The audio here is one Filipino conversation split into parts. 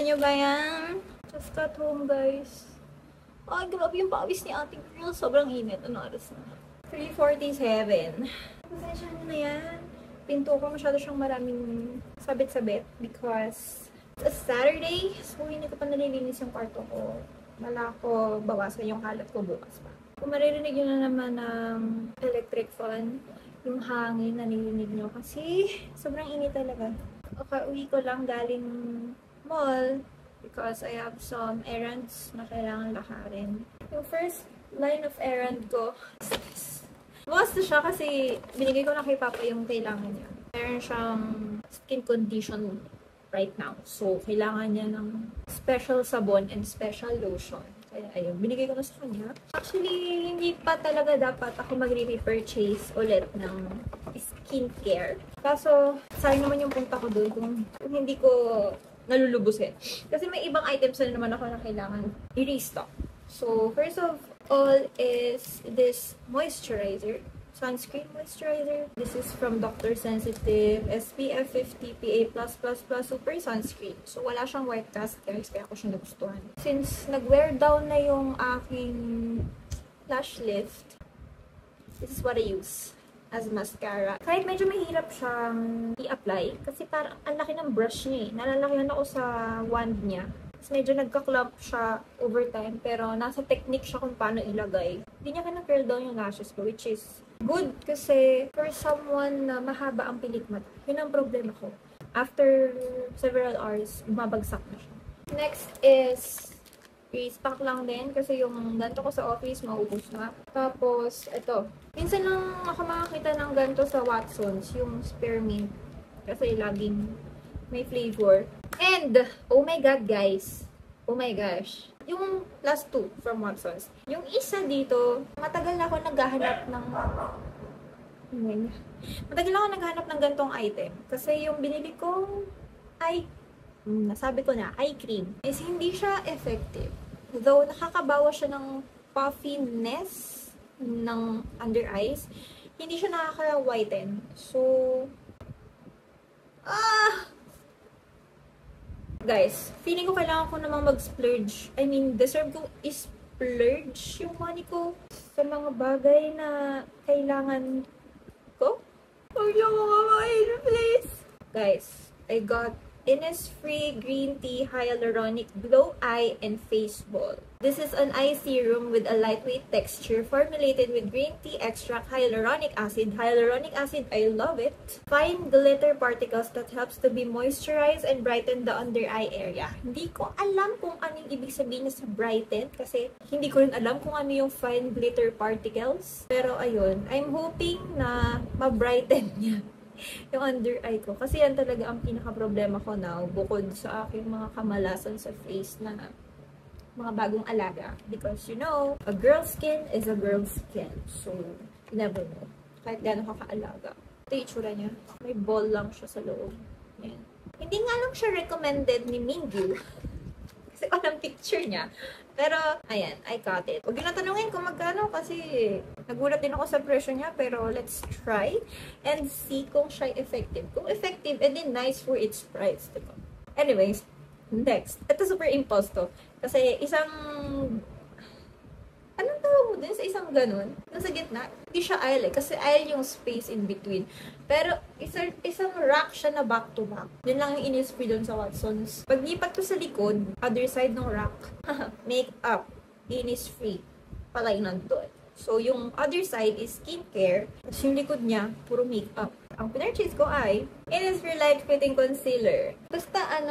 nyo ba yan? Just got home, guys. Ay, grabe yung pawis ni ate girl. Sobrang init. Ano oras na? 3:47. Pasensya nyo na yan. Pinto ko masyado siyang maraming sabit-sabit because it's a Saturday. So, hindi ko pa nalilinis yung kwarto ko. Wala ko bawasan yung kalat ko bukas pa. Kung maririnig nyo na naman ng electric fan, yung hangin na nilinig nyo kasi sobrang init talaga. Uwi ko lang galing mall because I have some errands na kailangan lakarin. Yung first line of errand ko is this. Bukas na siya kasi binigay ko na kay Papa yung kailangan niya. Meron siyang skin condition right now. So, kailangan niya ng special sabon and special lotion. Kaya ayun, binigay ko na sa kanya. Actually, hindi pa talaga dapat ako mag-repurchase ulit ng skincare. Kaso, sayang naman yung punta ko doon kung hindi ko nalulubusin. Kasi may ibang items na naman ako na kailangan i-restock. So, first of all is this moisturizer. Sunscreen moisturizer. This is from Dr. Sensitive SPF 50 PA+++ Super Sunscreen. So, wala siyang white cast, guys. Kaya ako siya nagustuhan. Since nag-wear down na yung aking lash lift, this is what I use as mascara. Kahit medyo mahirap siyang i-apply, kasi parang ang laki ng brush niya eh. Nalalakihan ako sa wand niya. Tapos medyo nagka-clump siya over time, pero nasa technique siya kung paano ilagay. Hindi niya ka-curl down yung lashes ko, which is good kasi for someone na mahaba ang pilik mata, yun ang problema ko. After several hours, bumabagsak na siya. Next is face pack lang din kasi yung ganito ko sa office, maubos na. Tapos, ito. Minsan lang ako makakita ng ganito sa Watsons, yung spearmint. Kasi laging may flavor. And, oh my god guys, oh my gosh, yung last two from Watsons. Yung isa dito, matagal na ako naghahanap ng gantong item. Kasi yung binili ko ay, nasabi ko na, eye cream. Is hindi siya effective. Though nakakabawa siya ng puffiness ng under eyes, hindi siya nakaka-whiten. So, guys, feeling ko kailangan ko namang mag-splurge. I mean, deserve ko is-splurge yung money ko sa mga bagay na kailangan ko. Huwag niyo ko kamain, please! Guys, I got Innisfree Green Tea Hyaluronic Glow Eye and Face Ball. This is an eye serum with a lightweight texture formulated with green tea extract, hyaluronic acid. Hyaluronic acid, I love it. Fine glitter particles that helps to be moisturize and brighten the under eye area. Hindi ko alam kung ano yung ibig sabihin sa brighten kasi hindi ko rin alam kung ano yung fine glitter particles. Pero ayun, I'm hoping na ma-brighten niya yung under eye ko. Kasi yan talaga ang pinaka-problema ko now bukod sa aking mga kamalasan sa face na mga bagong alaga. Because, you know, a girl's skin is a girl's skin. So, you never know. Kahit gano'n ka kaalaga. Ito yung itsura niya. May ball lang siya sa loob. Yan. Hindi nga lang siya recommended ni Mingyu. Kasi walang picture niya. Pero, ayan, I got it. Huwag yun na tanungin kung magkano kasi nagulat din ako sa presyo niya. Pero, let's try and see kung siya effective. Kung effective, edi nice for its price. Diba? Anyways, next. Ito super impulse to. Kasi isang, anong tawag mo din sa isang ganun? Nasa gitna. Hindi siya aisle eh. Kasi aisle yung space in between. Pero isang rack siya na back to back. Yun lang yung Innisfree doon sa Watsons. Pag lipat ko sa likod, other side ng rack, makeup, Innisfree, pala yung nandun. So, yung other side is skincare. Tapos yung likod niya, puro makeup. Ang pinurchase ko ay Innisfree Light Fitting Concealer. Basta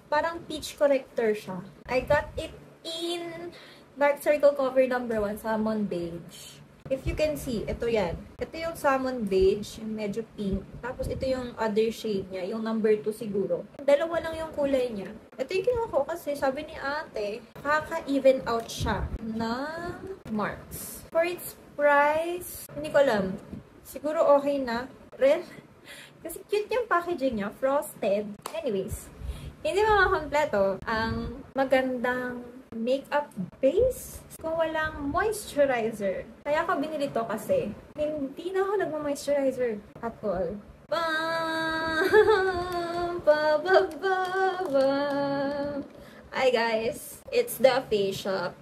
parang peach corrector siya. I got it in Dark Circle cover number 1, Salmon Beige. If you can see, ito yan. Ito yung Salmon Beige, yung medyo pink. Tapos ito yung other shade niya, yung number 2 siguro. Dalawa lang yung kulay niya. Ito yung kinuha ko kasi sabi ni ate, kaka-even out siya ng marks. For its price, hindi ko alam. Siguro okay na rin. Kasi cute yung packaging niya, frosted. Anyways, hindi makakompleto ang magandang makeup base kung walang moisturizer. Kaya ako binili to kasi hindi na ako nagma-moisturizer at all. Bam! ba, ba, ba, ba. Hi guys, it's the Face Shop.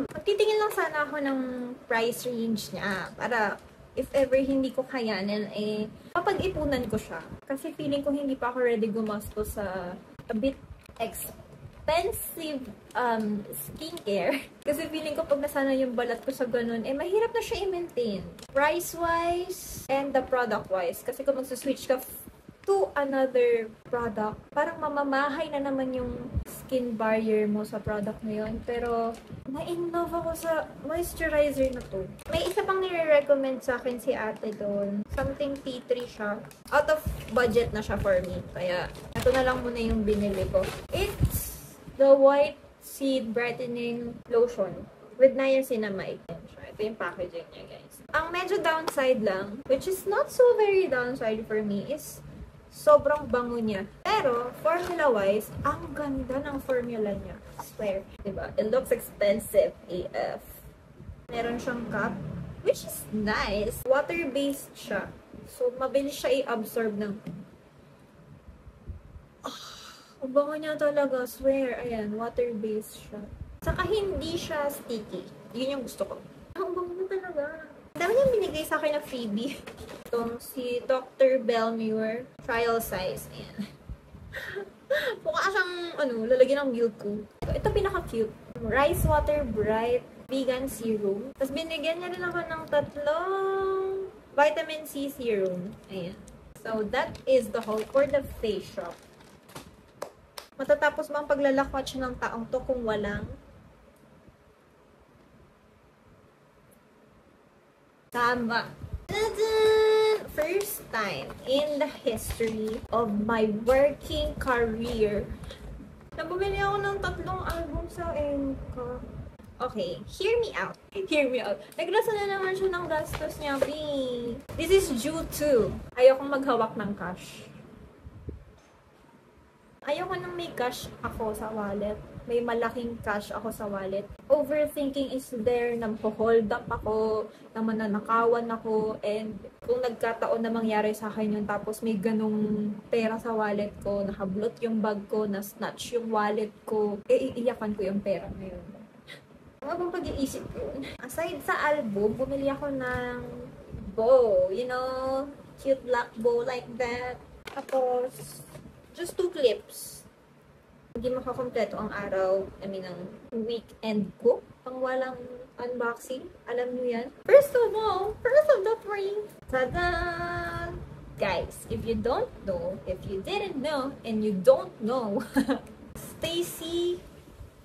Magtitingin lang sana ako ng price range niya para if ever hindi ko kayanin, eh, mapag-ipunan ko siya. Kasi feeling ko hindi pa ako ready gumasto sa a bit expensive skincare. Kasi feeling ko pag nasana yung balat ko sa ganun, eh, mahirap na siya i-maintain. Price-wise and the product-wise. Kasi kung magsuswitch ka to another product, parang mamamahay na naman yung skin barrier mo sa product na yun. Pero, na-in-love ako sa moisturizer na to. May isa pang nire-recommend sa akin si ate doon. Something tea tree siya. Out of budget na siya for me. Kaya, ito na lang muna yung binili ko. It's the White Seed Brightening Lotion with niacinamide. Ito yung packaging niya, guys. Ang medyo downside lang, which is not so very downside for me, is sobrang bango niya. Pero, formula-wise, ang ganda ng formula niya. I swear. Diba? It looks expensive AF. Meron siyang cup, which is nice. Water-based siya. So, mabilis siya i-absorb ng... ang bango niya talaga. I swear. Ayan, water-based siya. Saka hindi siya sticky. Yun yung gusto ko. Ang bango niya talaga. Ang dami niyang binigay sa akin na freebie. Itong si Dr. Belmure trial size. Ayan. Mukha siyang, lalagyan ng milk ko. Ito pinaka-cute. Rice Water Bright Vegan Serum. Tapos binigyan niya rin ako ng 3 vitamin C serum. Ayan. So, that is the haul for the Face Shop. Matatapos ba ang paglalakwatch ng taong to kung walang tama. First time in the history of my working career, nabumili ako ng 3 album sa Enka. Okay, hear me out. Hear me out. Nagrasa na naman siya ng gastos niya, B. This is due to ayokong maghawak ng cash. Ayoko nang may cash ako sa wallet. May malaking cash ako sa wallet. Overthinking is there, nang-hold up ako, na mananakawan ako, and kung nagkataon na mangyari sa akin yun, tapos may ganong pera sa wallet ko, nakablot yung bag ko, na-snatch yung wallet ko, iiyakan ko yung pera na yun. Ano bang pag-iisip ko? Aside sa album, bumili ako ng bow, you know, cute black bow like that. Tapos, just 2 clips. Hindi makakompleto ang araw, ng weekend ko. Pang walang unboxing. Alam nyo yan. First of the 3. Tada! Guys, if you don't know, if you didn't know, and you don't know, Stacy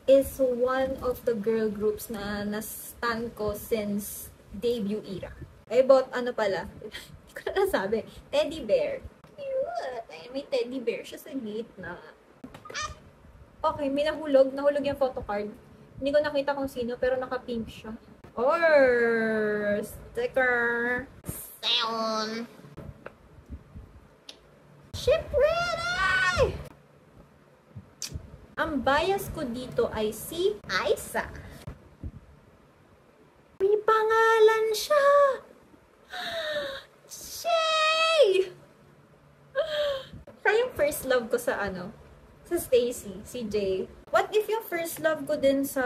is one of the girl groups na na-stan ko since debut era. I bought, hindi ko na nasabi, teddy bear. Cute! May teddy bear siya sa gitna. Okay, may nahulog. Nahulog yung photocard. Hindi ko nakita kung sino, pero naka-pink siya. Or sticker. Sound. Ship ready! Ang bias ko dito ay si Aiza. May pangalan siya! Shay! Siya yung first love ko sa sa Stacy, si Jay. What if yung first love ko din sa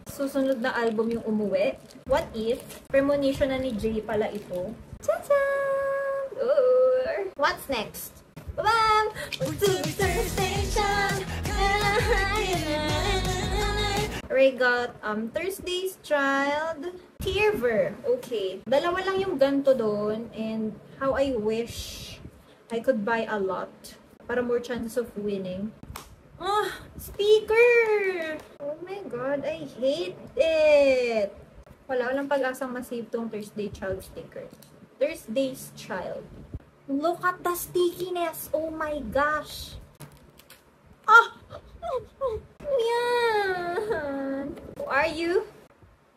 susunod na album yung umuwi? What if premonition na ni Jay pala ito? Tcha-tcha! What's next? Bam! Station! I got Thursday's Child, Tearver. Okay. 2 lang yung ganto doon, and how I wish I could buy a lot para more chances of winning. Sticker! Oh my god, I hate it! Walang pag-asang masave tong Thursday Child sticker. Thursday's Child. Look at the stickiness! Oh my gosh! Yan! Who are you?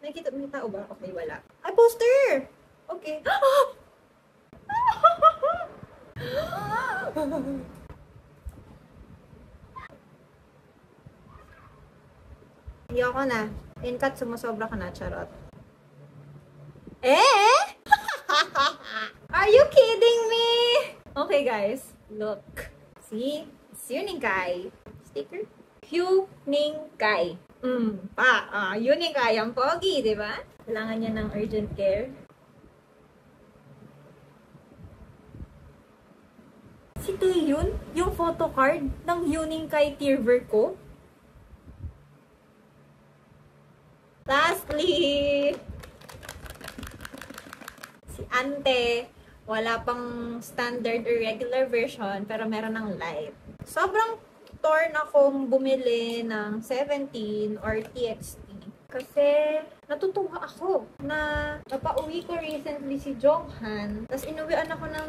Nakikita mo yung tao ba? Okay, wala. Ay, poster! Okay. Hindi ako na. In-cut, sumusobra ka na, charot. Are you kidding me? Okay, guys. Look. See? It's Yuning-kai. Sticker? Yuning-kai. Yuning-kai. Ang pogi, di ba? Kailangan niya ng urgent care. Si Taeyun, yung photocard ng Yuning-kai Tearver ko. Lastly, si Ante, wala pang standard or regular version, pero meron ng light. Sobrang torn akong bumili ng 17 or TXT. Kasi natutuwa ako na napauwi ko recently si Jonghan. Tapos inuwian ako ng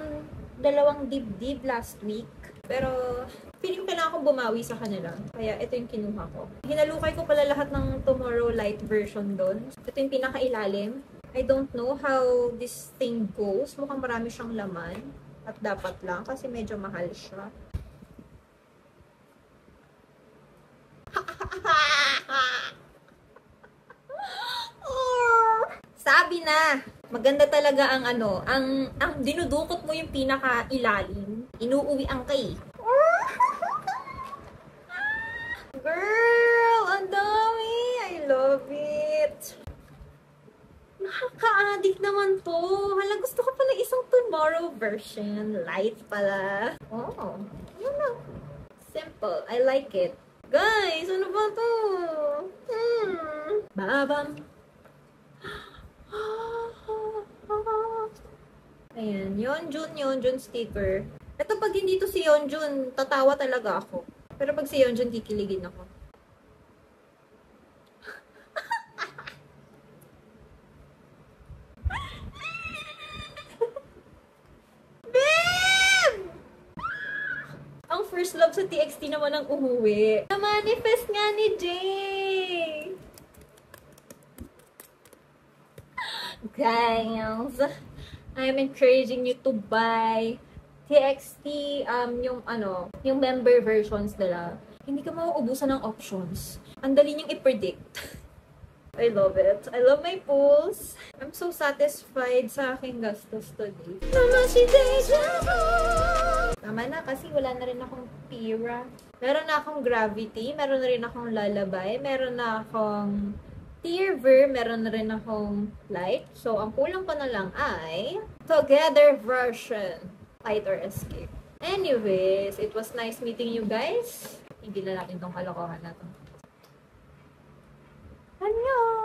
2 dibdib last week. Pero feeling ko kailangan kong bumawi sa kanila. Kaya ito yung kinuha ko. Hinalukay ko pala lahat ng Tomorrow Light version doon. Ito yung pinakailalim. I don't know how this thing goes. Mukhang marami siyang laman. At dapat lang kasi medyo mahal siya. Sabi na, maganda talaga ang ang dinudukot mo yung pinaka-ilalim. Inuuwi ang kay. Girl, ang dami! I love it! Nakaka-addict naman to. Hala, gusto ko pala isang tomorrow version. Light pala. Oh, yun lang. Simple. I like it. Guys, ano ba to? Babam. Ayan, Yeonjun sticker. Ito pag hindi to si Yeonjun, tatawa talaga ako. Pero pag si Yeonjun, kikiligin ako. Babe! Ang first love sa TXT naman ang umuwi. Na-manifest nga ni Jay! Guys, I'm encouraging you to buy TXT, yung member versions nila. Hindi ka mauubusan ng options. Ang dali niyong i-predict. I love it. I love my pools. I'm so satisfied sa aking gastos today. Tama na kasi wala na rin akong pira. Meron na akong gravity, meron na rin akong lalabay, meron na akong Tearver, meron na rin akong light. So, ang kulang pa na lang ay Together version. Fight or Escape. Anyways, it was nice meeting you guys. Hindi na natin tong kalokohan na to. Annyeong!